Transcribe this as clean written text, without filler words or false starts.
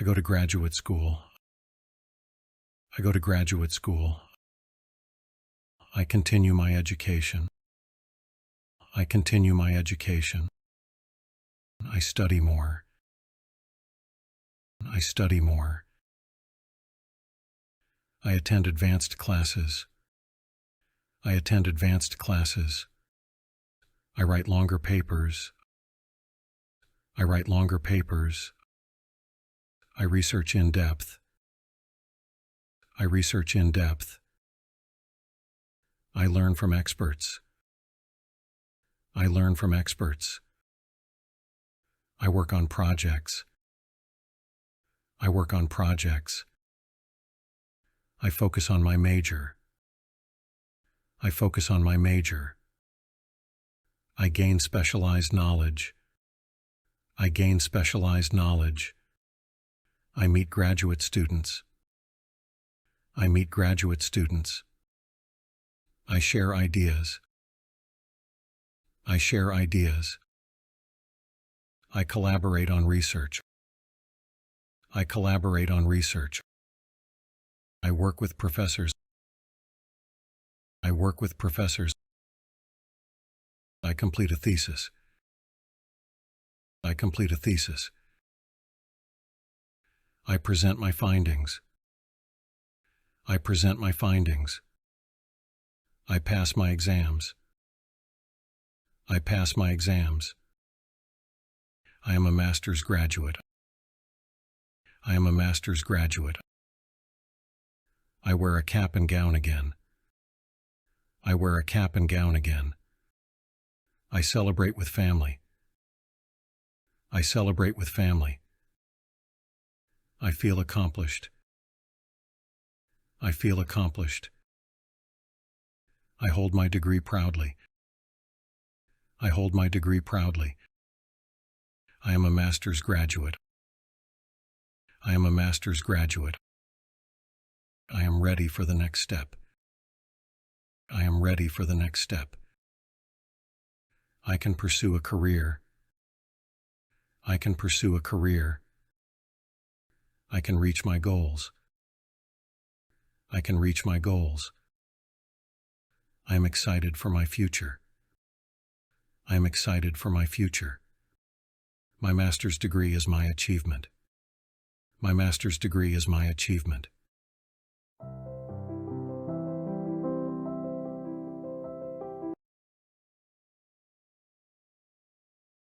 I go to graduate school. I go to graduate school. I continue my education. I continue my education. I study more. I study more. I attend advanced classes. I attend advanced classes. I write longer papers. I write longer papers. I research in depth. I research in depth. I learn from experts. I learn from experts. I work on projects. I work on projects. I focus on my major. I focus on my major. I gain specialized knowledge. I gain specialized knowledge. I meet graduate students. I meet graduate students. I share ideas. I share ideas. I collaborate on research. I collaborate on research. I work with professors. I work with professors. I complete a thesis. I complete a thesis. I present my findings. I present my findings. I pass my exams. I pass my exams. I am a master's graduate. I am a master's graduate. I wear a cap and gown again. I wear a cap and gown again. I celebrate with family. I celebrate with family. I feel accomplished. I feel accomplished. I hold my degree proudly. I hold my degree proudly. I am a master's graduate. I am a master's graduate. I am ready for the next step. I am ready for the next step. I can pursue a career. I can pursue a career. I can reach my goals. I can reach my goals. I am excited for my future. I am excited for my future. My master's degree is my achievement. My master's degree is my achievement.